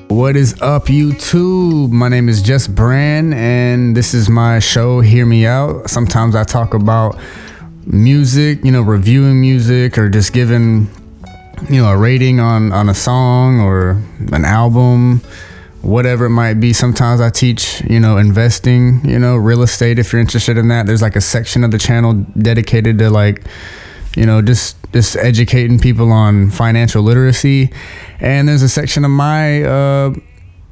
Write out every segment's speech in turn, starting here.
What is up, YouTube? My name is just Brann, and this is my show, Hear Me Out. Sometimes I talk about music, reviewing music, or just giving, a rating on a song or an album, whatever it might be. Sometimes I teach, investing, real estate. If you're interested in that, there's like a section of the channel dedicated to just educating people on financial literacy. And there's a section of my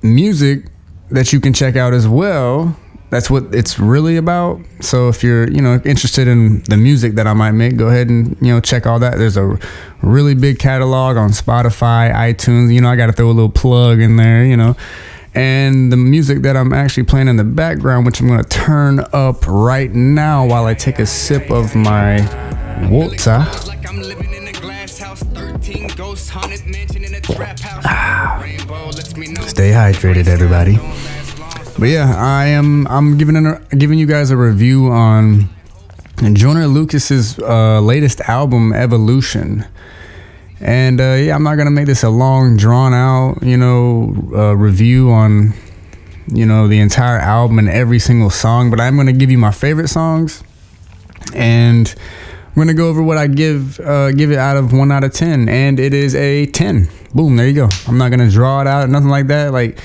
music that you can check out as well. That's what it's really about. So if you're, interested in the music that I might make, go ahead and, check all that. There's a really big catalog on Spotify, iTunes. I got to throw a little plug in there, And the music that I'm actually playing in the background, which I'm going to turn up right now while I take a sip of my water. Stay hydrated, everybody. But yeah, I'm giving you guys a review on Joyner Lucas's latest album, Evolution. And I'm not gonna make this a long, drawn out, review on, the entire album and every single song. But I'm gonna give you my favorite songs, and I'm gonna go over what I give it out of 1 out of 10, and it is a 10. Boom, there you go. I'm not gonna draw it out, nothing like that. Like,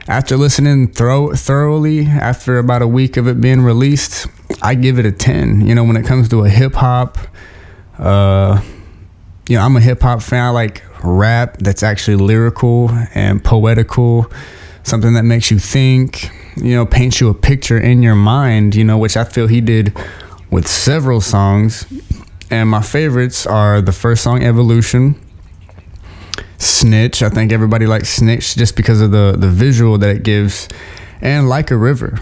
after listening thoroughly, after about a week of it being released, I give it a 10. When it comes to a hip hop, I'm a hip hop fan. I like rap that's actually lyrical and poetical, something that makes you think, paints you a picture in your mind, which I feel he did with several songs. And my favorites are the first song, Evolution, Snitch. I think everybody likes Snitch just because of the visual that it gives, and Like a River.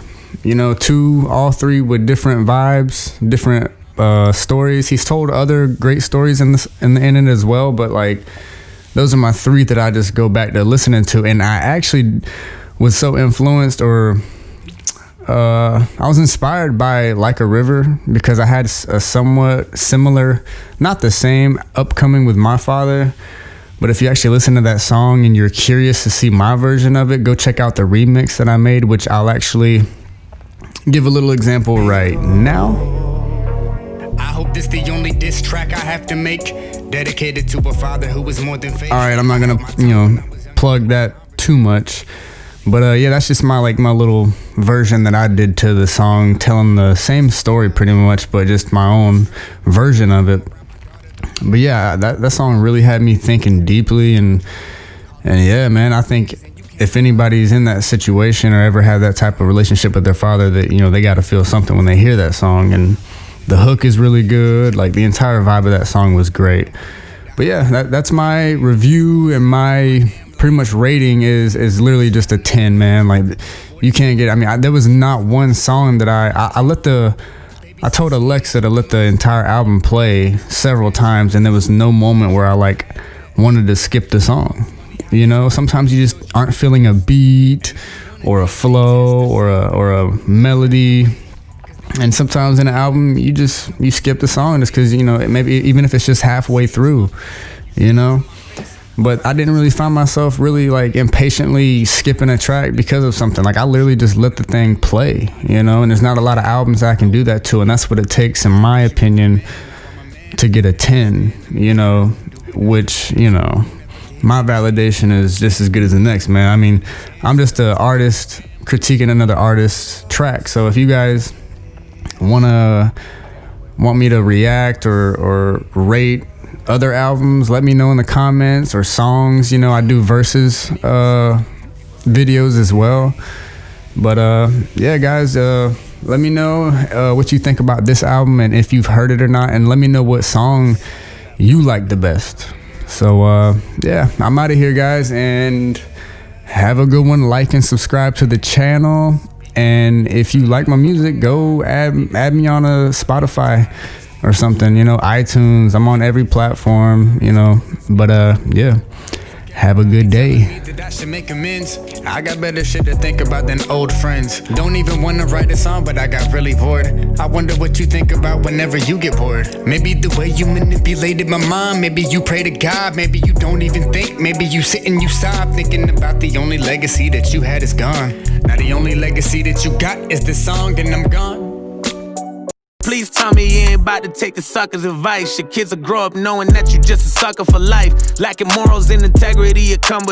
All three with different vibes, different stories. He's told other great stories in it as well, but like, those are my three that I just go back to listening to. And I actually was so influenced, or I was inspired by Like a River, because I had a somewhat similar, not the same, upcoming with my father. But if you actually listen to that song and you're curious to see my version of it, go check out the remix that I made, which I'll actually give a little example right now. I hope this the only diss track I have to make, dedicated to a father who was more than faithful. All right, I'm not gonna, plug that too much. But that's just my little version that I did to the song, telling the same story pretty much, but just my own version of it. But yeah, that song really had me thinking deeply, and yeah, man, I think if anybody's in that situation or ever had that type of relationship with their father, that they got to feel something when they hear that song. And the hook is really good. Like, the entire vibe of that song was great. But yeah, that's my review, and my pretty much rating is literally just a 10, man. Like, you can't get, there was not one song that I told Alexa to let the entire album play several times, and there was no moment where I wanted to skip the song. Sometimes you just aren't feeling a beat or a flow or a melody. And sometimes in an album, you skip the song just because, maybe even if it's just halfway through, But I didn't really find myself really impatiently skipping a track because of something. I literally just let the thing play, and there's not a lot of albums I can do that to. And that's what it takes, in my opinion, to get a 10, which, my validation is just as good as the next, man. I'm just an artist critiquing another artist's track. So if you guys want me to react or rate other albums, let me know in the comments, or songs. I do versus videos as well. But yeah, guys, let me know what you think about this album, and if you've heard it or not, and let me know what song you like the best. So yeah, I'm out of here, guys, and have a good one. Like and subscribe to the channel, and if you like my music, go add me on a Spotify or something, iTunes. I'm on every platform, but yeah, Have a good day. I should make amends. I got better shit to think about than old friends. Don't even wanna write a song, but I got really bored. I wonder what you think about whenever you get bored. Maybe the way you manipulated my mind. Maybe you pray to God. Maybe you don't even think. Maybe you sit and you sob, thinking about the only legacy that you had is gone. Now the only legacy that you got is this song, and I'm gone. Please tell me you ain't about to take the sucker's advice. Your kids will grow up knowing that you just a sucker for life. Lacking morals and integrity, you come with